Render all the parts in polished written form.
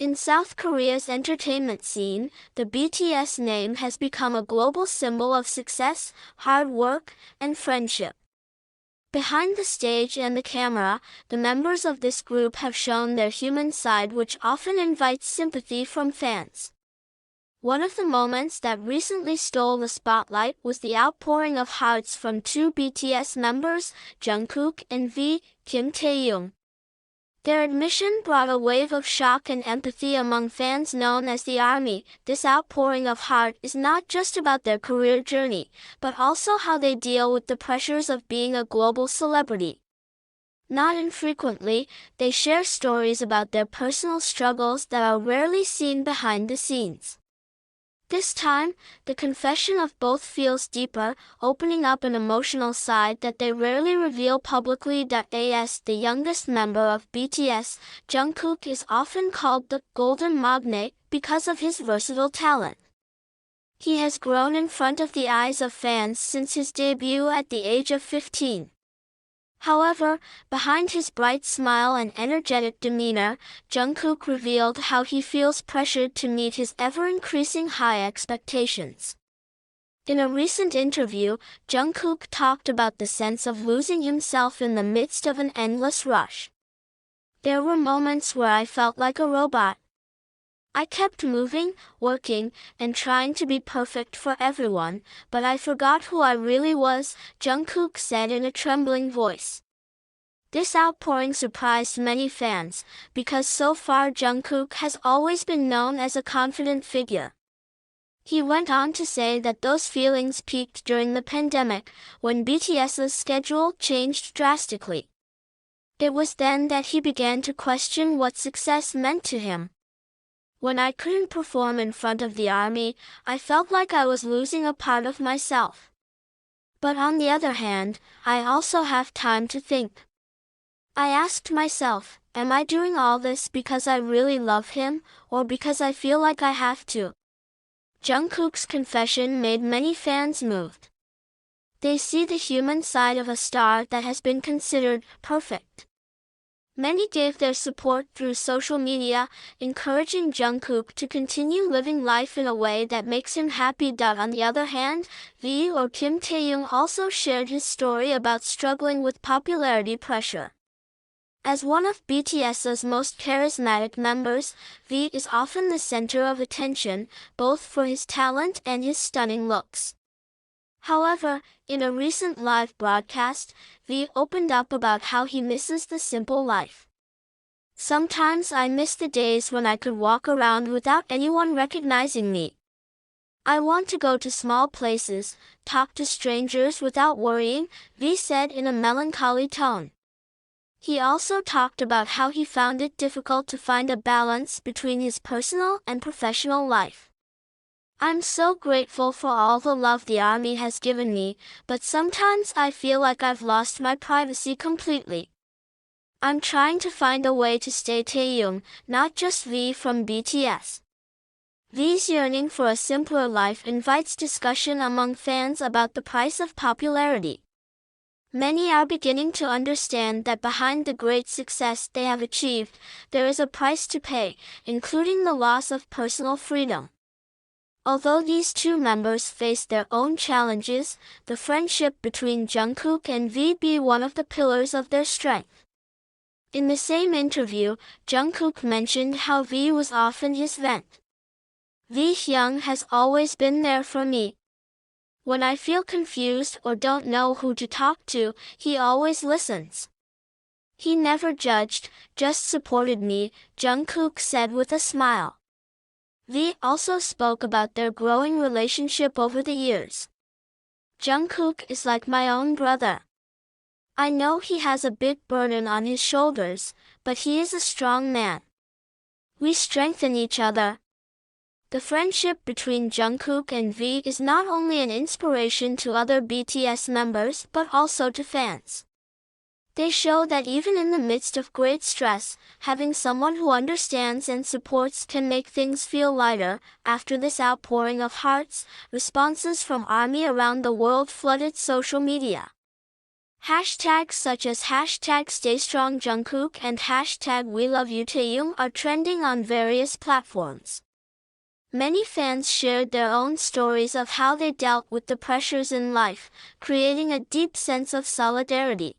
In South Korea's entertainment scene, the BTS name has become a global symbol of success, hard work, and friendship. Behind the stage and the camera, the members of this group have shown their human side, which often invites sympathy from fans. One of the moments that recently stole the spotlight was the outpouring of hearts from two BTS members, Jungkook and Kim Taehyung. Their admission brought a wave of shock and empathy among fans known as the ARMY. This outpouring of heart is not just about their career journey, but also how they deal with the pressures of being a global celebrity. Not infrequently, they share stories about their personal struggles that are rarely seen behind the scenes. This time, the confession of both feels deeper, opening up an emotional side that they rarely reveal publicly. As the youngest member of BTS, Jungkook is often called the Golden Magne because of his versatile talent. He has grown in front of the eyes of fans since his debut at the age of 15. However, behind his bright smile and energetic demeanor, Jungkook revealed how he feels pressured to meet his ever-increasing high expectations. In a recent interview, Jungkook talked about the sense of losing himself in the midst of an endless rush. There were moments where I felt like a robot. I kept moving, working, and trying to be perfect for everyone, but I forgot who I really was, Jungkook said in a trembling voice. This outpouring surprised many fans, because so far Jungkook has always been known as a confident figure. He went on to say that those feelings peaked during the pandemic, when BTS's schedule changed drastically. It was then that he began to question what success meant to him. When I couldn't perform in front of the ARMY, I felt like I was losing a part of myself. But on the other hand, I also have time to think. I asked myself, am I doing all this because I really love him, or because I feel like I have to? Jungkook's confession made many fans moved. They see the human side of a star that has been considered perfect. Many gave their support through social media, encouraging Jungkook to continue living life in a way that makes him happy. On the other hand, Kim Taehyung also shared his story about struggling with popularity pressure. As one of BTS's most charismatic members, V is often the center of attention, both for his talent and his stunning looks. However, in a recent live broadcast, V opened up about how he misses the simple life. Sometimes I miss the days when I could walk around without anyone recognizing me. I want to go to small places, talk to strangers without worrying, V said in a melancholy tone. He also talked about how he found it difficult to find a balance between his personal and professional life. I'm so grateful for all the love the ARMY has given me, but sometimes I feel like I've lost my privacy completely. I'm trying to find a way to stay Taehyung, not just V from BTS. V's yearning for a simpler life invites discussion among fans about the price of popularity. Many are beginning to understand that behind the great success they have achieved, there is a price to pay, including the loss of personal freedom. Although these two members face their own challenges, the friendship between Jungkook and V be one of the pillars of their strength. In the same interview, Jungkook mentioned how V was often his vent. Taehyung has always been there for me. When I feel confused or don't know who to talk to, he always listens. He never judged, just supported me, Jungkook said with a smile. V also spoke about their growing relationship over the years. Jungkook is like my own brother. I know he has a big burden on his shoulders, but he is a strong man. We strengthen each other. The friendship between Jungkook and V is not only an inspiration to other BTS members but also to fans. They show that even in the midst of great stress, having someone who understands and supports can make things feel lighter. After this outpouring of hearts, responses from ARMY around the world flooded social media. Hashtags such as hashtag StayStrongJungkook and hashtag WeLoveYou are trending on various platforms. Many fans shared their own stories of how they dealt with the pressures in life, creating a deep sense of solidarity.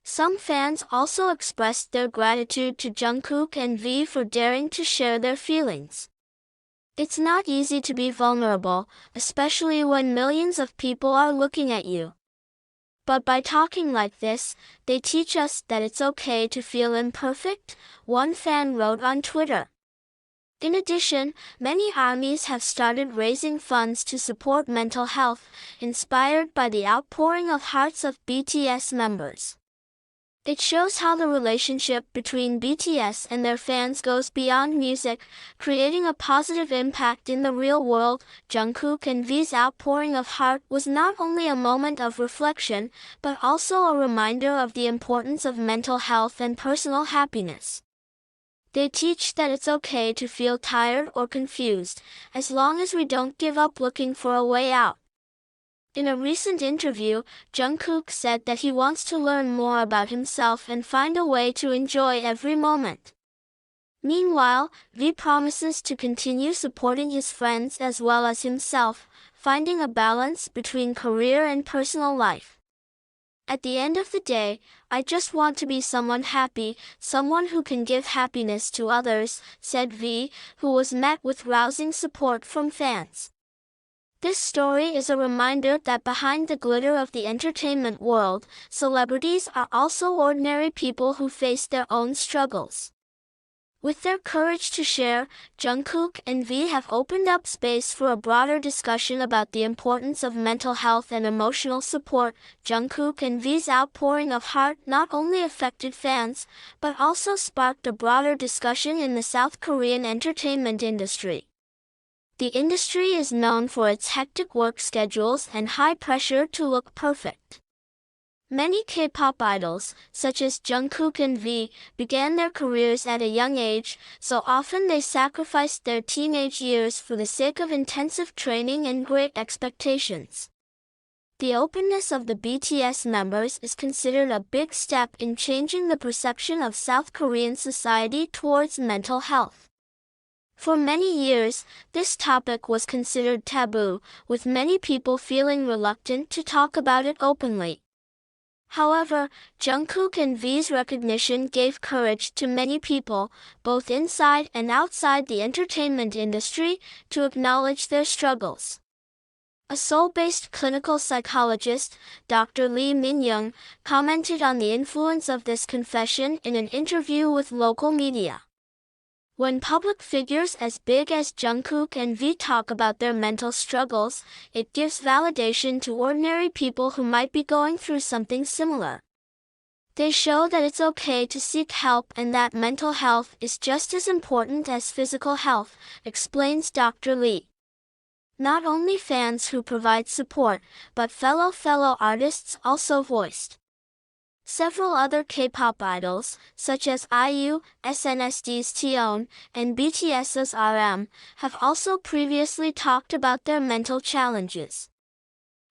Some fans also expressed their gratitude to Jungkook and V for daring to share their feelings. It's not easy to be vulnerable, especially when millions of people are looking at you. But by talking like this, they teach us that it's okay to feel imperfect, one fan wrote on Twitter. In addition, many armies have started raising funds to support mental health, inspired by the outpouring of hearts of BTS members. It shows how the relationship between BTS and their fans goes beyond music, creating a positive impact in the real world. Jungkook and V's outpouring of heart was not only a moment of reflection, but also a reminder of the importance of mental health and personal happiness. They teach that it's okay to feel tired or confused, as long as we don't give up looking for a way out. In a recent interview, Jungkook said that he wants to learn more about himself and find a way to enjoy every moment. Meanwhile, V promises to continue supporting his friends as well as himself, finding a balance between career and personal life. At the end of the day, I just want to be someone happy, someone who can give happiness to others, said V, who was met with rousing support from fans. This story is a reminder that behind the glitter of the entertainment world, celebrities are also ordinary people who face their own struggles. With their courage to share, Jungkook and V have opened up space for a broader discussion about the importance of mental health and emotional support. Jungkook and V's outpouring of heart not only affected fans, but also sparked a broader discussion in the South Korean entertainment industry. The industry is known for its hectic work schedules and high pressure to look perfect. Many K-pop idols, such as Jungkook and V, began their careers at a young age, so often they sacrificed their teenage years for the sake of intensive training and great expectations. The openness of the BTS members is considered a big step in changing the perception of South Korean society towards mental health. For many years, this topic was considered taboo, with many people feeling reluctant to talk about it openly. However, Jungkook and V's recognition gave courage to many people, both inside and outside the entertainment industry, to acknowledge their struggles. A Seoul-based clinical psychologist, Dr. Lee Min-young, commented on the influence of this confession in an interview with local media. When public figures as big as Jungkook and V talk about their mental struggles, it gives validation to ordinary people who might be going through something similar. They show that it's okay to seek help and that mental health is just as important as physical health, explains Dr. Lee. Not only fans who provide support, but fellow artists also voiced. Several other K-pop idols, such as IU, SNSD Taehyung, and BTS's RM, have also previously talked about their mental challenges.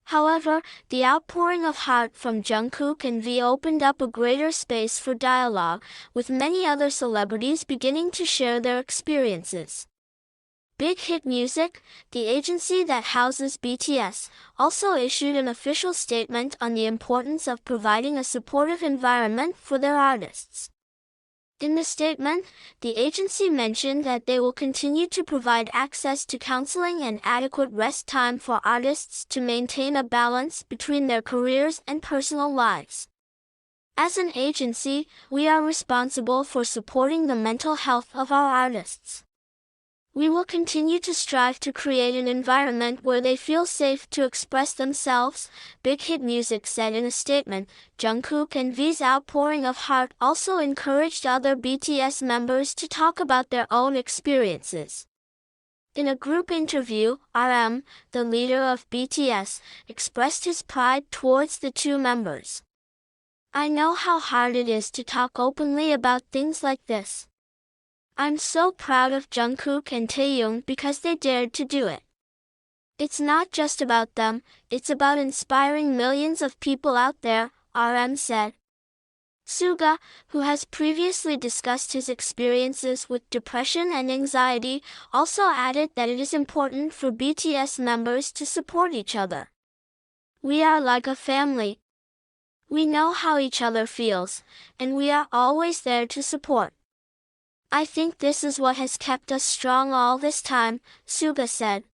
However, the outpouring of heart from Jungkook and V opened up a greater space for dialogue, with many other celebrities beginning to share their experiences. Big Hit Music, the agency that houses BTS, also issued an official statement on the importance of providing a supportive environment for their artists. In the statement, the agency mentioned that they will continue to provide access to counseling and adequate rest time for artists to maintain a balance between their careers and personal lives. As an agency, we are responsible for supporting the mental health of our artists. We will continue to strive to create an environment where they feel safe to express themselves, Big Hit Music said in a statement. Jungkook and V's outpouring of heart also encouraged other BTS members to talk about their own experiences. In a group interview, RM, the leader of BTS, expressed his pride towards the two members. "I know how hard it is to talk openly about things like this. I'm so proud of Jungkook and Taehyung because they dared to do it. It's not just about them, it's about inspiring millions of people out there," RM said. Suga, who has previously discussed his experiences with depression and anxiety, also added that it is important for BTS members to support each other. We are like a family. We know how each other feels, and we are always there to support. I think this is what has kept us strong all this time, Suga said.